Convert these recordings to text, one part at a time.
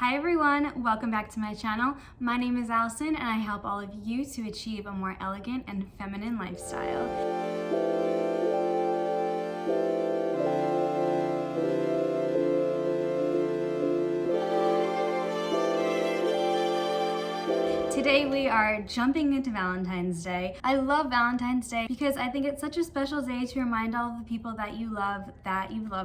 Hi everyone, welcome back to my channel. My name is Allison and I help all of you to achieve a more elegant and feminine lifestyle. Today we are jumping into Valentine's Day. I love Valentine's Day because I think it's such a special day to remind all of the people that you love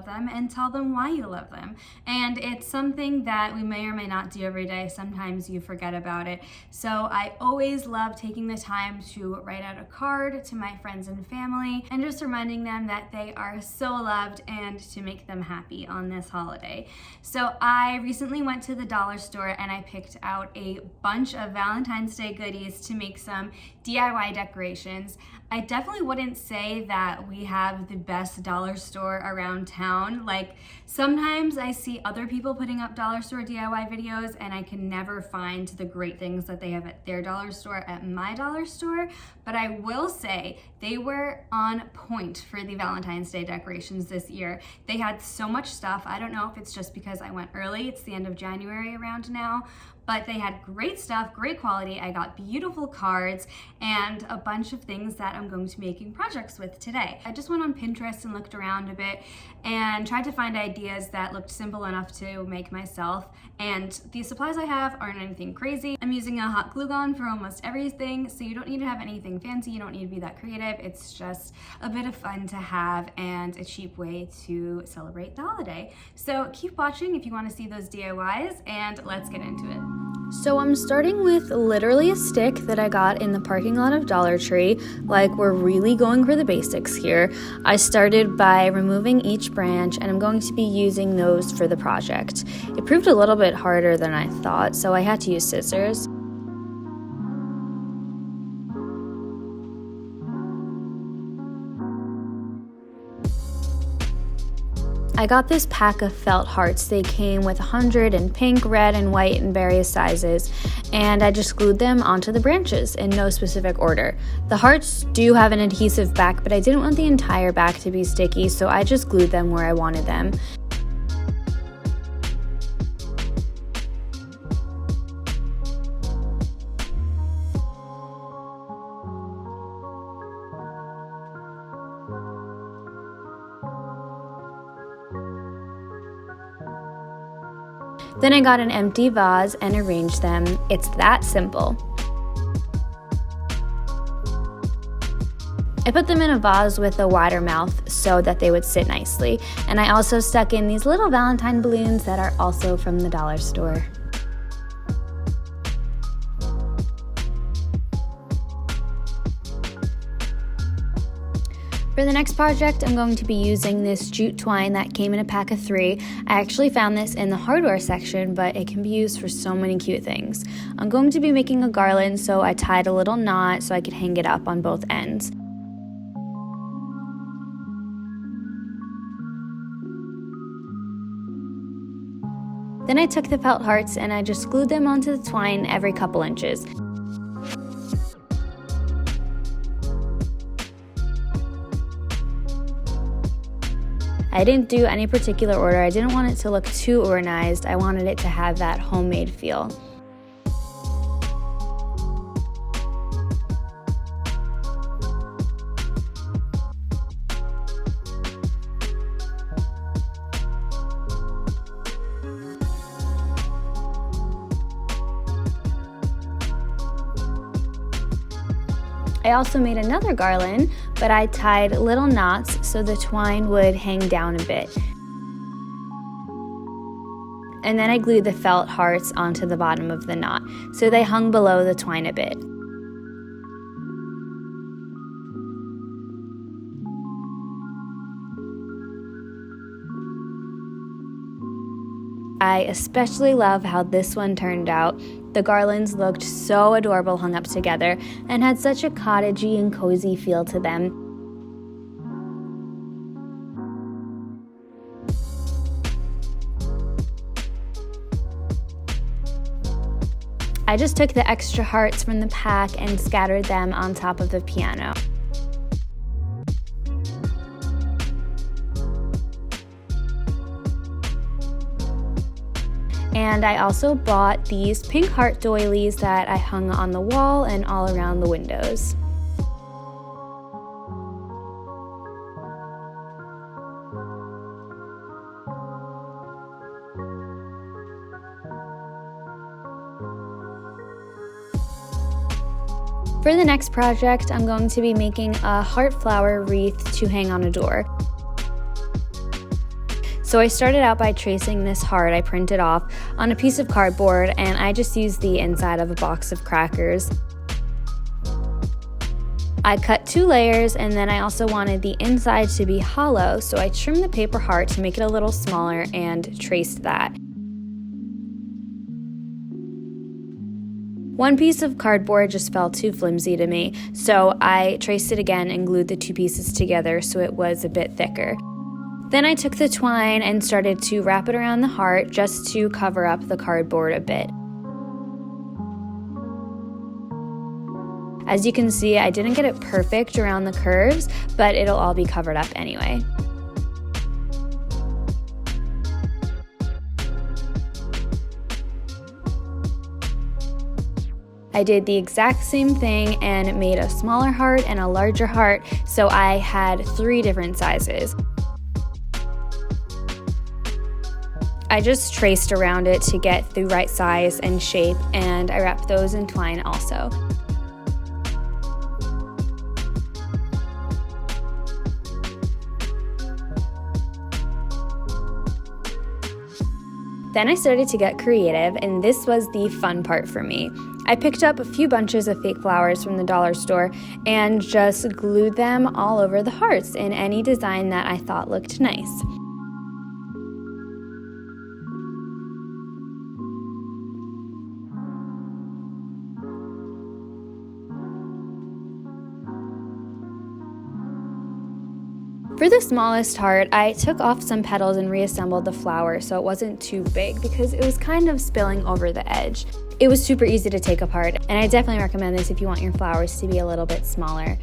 them and tell them why you love them. And it's something that we may or may not do every day. Sometimes you forget about it. So I always love taking the time to write out a card to my friends and family and just reminding them that they are so loved and to make them happy on this holiday. So I recently went to the dollar store and I picked out a bunch of Valentine's Day goodies to make some DIY decorations. I definitely wouldn't say that we have the best dollar store around town. Like sometimes I see other people putting up dollar store DIY videos and I can never find the great things that they have at their dollar store at my dollar store. But I will say they were on point for the Valentine's Day decorations this year. They had so much stuff. I don't know if it's just because I went early. It's the end of January around now. But they had great stuff, great quality. I got beautiful cards and a bunch of things that I'm going to be making projects with today. I just went on Pinterest and looked around a bit and tried to find ideas that looked simple enough to make myself. And the supplies I have aren't anything crazy. I'm using a hot glue gun for almost everything, so you don't need to have anything fancy. You don't need to be that creative. It's just a bit of fun to have and a cheap way to celebrate the holiday. So keep watching if you want to see those DIYs, and let's get into it. So I'm starting with literally a stick that I got in the parking lot of Dollar Tree. Like, we're really going for the basics here. I started by removing each branch and I'm going to be using those for the project. It proved a little bit harder than I thought, so I had to use scissors. I got this pack of felt hearts. They came with 100 in pink, red, and white in various sizes, and I just glued them onto the branches in no specific order. The hearts do have an adhesive back, but I didn't want the entire back to be sticky, so I just glued them where I wanted them. Then I got an empty vase and arranged them. It's that simple. I put them in a vase with a wider mouth so that they would sit nicely. And I also stuck in these little Valentine balloons that are also from the dollar store. For the next project, I'm going to be using this jute twine that came in a pack of 3. I actually found this in the hardware section, but it can be used for so many cute things. I'm going to be making a garland, so I tied a little knot so I could hang it up on both ends. Then I took the felt hearts and I just glued them onto the twine every couple inches. I didn't do any particular order. I didn't want it to look too organized. I wanted it to have that homemade feel. I also made another garland, but I tied little knots so the twine would hang down a bit. And then I glued the felt hearts onto the bottom of the knot, so they hung below the twine a bit. I especially love how this one turned out. The garlands looked so adorable hung up together and had such a cottagey and cozy feel to them. I just took the extra hearts from the pack and scattered them on top of the piano. And I also bought these pink heart doilies that I hung on the wall and all around the windows. For the next project, I'm going to be making a heart flower wreath to hang on a door. So I started out by tracing this heart I printed off on a piece of cardboard, and I just used the inside of a box of crackers. I cut 2 layers, and then I also wanted the inside to be hollow, so I trimmed the paper heart to make it a little smaller and traced that. One piece of cardboard just felt too flimsy to me, so I traced it again and glued the 2 pieces together so it was a bit thicker. Then I took the twine and started to wrap it around the heart just to cover up the cardboard a bit. As you can see, I didn't get it perfect around the curves, but it'll all be covered up anyway. I did the exact same thing and made a smaller heart and a larger heart, so I had 3 different sizes. I just traced around it to get the right size and shape, and I wrapped those in twine also. Then I started to get creative, and this was the fun part for me. I picked up a few bunches of fake flowers from the dollar store and just glued them all over the hearts in any design that I thought looked nice. For the smallest heart, I took off some petals and reassembled the flower so it wasn't too big because it was kind of spilling over the edge. It was super easy to take apart, and I definitely recommend this if you want your flowers to be a little bit smaller.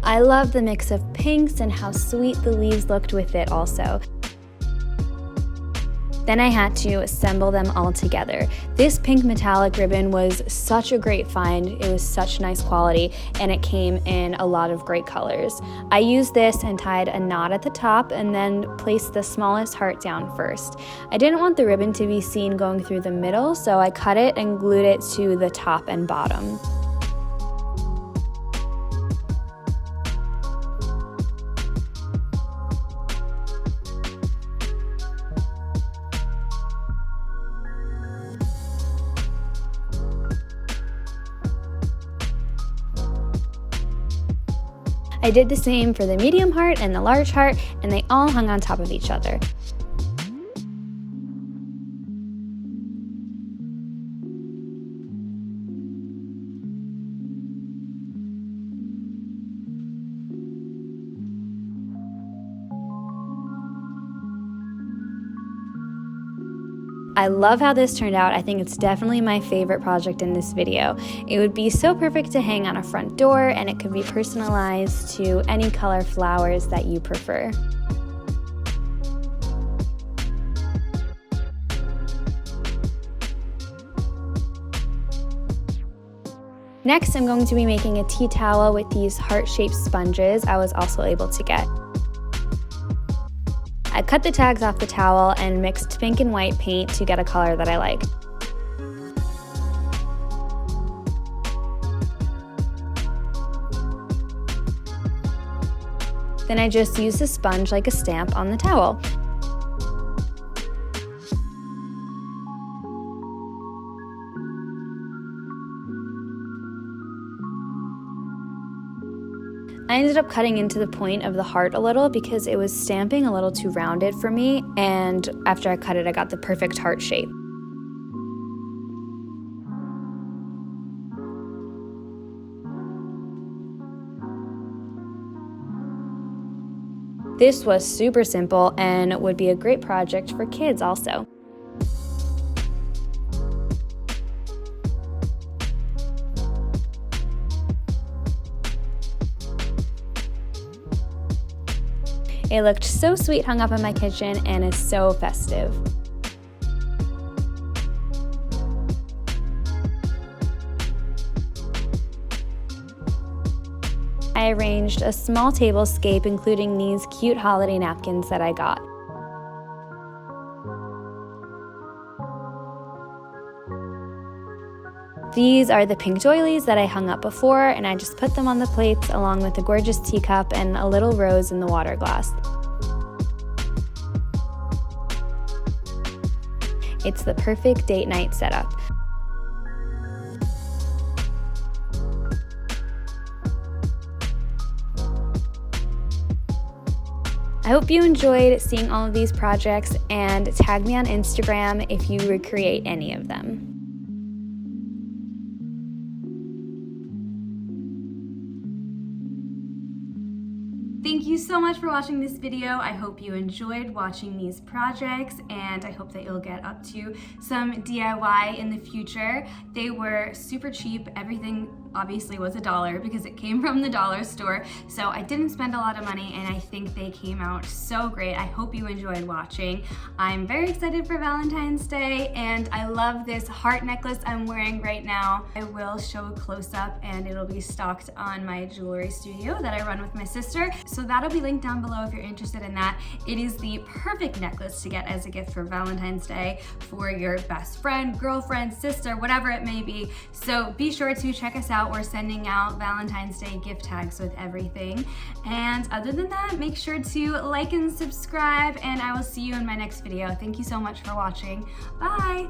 I love the mix of pinks and how sweet the leaves looked with it also. Then I had to assemble them all together. This pink metallic ribbon was such a great find. It was such nice quality, and it came in a lot of great colors. I used this and tied a knot at the top and then placed the smallest heart down first. I didn't want the ribbon to be seen going through the middle, so I cut it and glued it to the top and bottom. I did the same for the medium heart and the large heart, and they all hung on top of each other. I love how this turned out. I think it's definitely my favorite project in this video. It would be so perfect to hang on a front door, and it could be personalized to any color flowers that you prefer. Next, I'm going to be making a tea towel with these heart-shaped sponges I was also able to get. I cut the tags off the towel and mixed pink and white paint to get a color that I liked. Then I just used a sponge like a stamp on the towel. I ended up cutting into the point of the heart a little because it was stamping a little too rounded for me, and after I cut it, I got the perfect heart shape. This was super simple and would be a great project for kids also. It looked so sweet hung up in my kitchen and is so festive. I arranged a small tablescape including these cute holiday napkins that I got. These are the pink doilies that I hung up before, and I just put them on the plates along with a gorgeous teacup and a little rose in the water glass. It's the perfect date night setup. I hope you enjoyed seeing all of these projects, and tag me on Instagram if you recreate any of them. Thank you so much for watching this video. I hope you enjoyed watching these projects, and I hope that you'll get up to some DIY in the future. They were super cheap. Everything obviously was $1 because it came from the dollar store. So I didn't spend a lot of money, and I think they came out so great. I hope you enjoyed watching. I'm very excited for Valentine's Day, and I love this heart necklace I'm wearing right now. I will show a close-up, and it'll be stocked on my jewelry studio that I run with my sister. So that'll be linked down below if you're interested in that. It is the perfect necklace to get as a gift for Valentine's Day for your best friend, girlfriend, sister, whatever it may be. So be sure to check us out. We're sending out Valentine's Day gift tags with everything. And other than that, make sure to like and subscribe, and I will see you in my next video. Thank you so much for watching. Bye!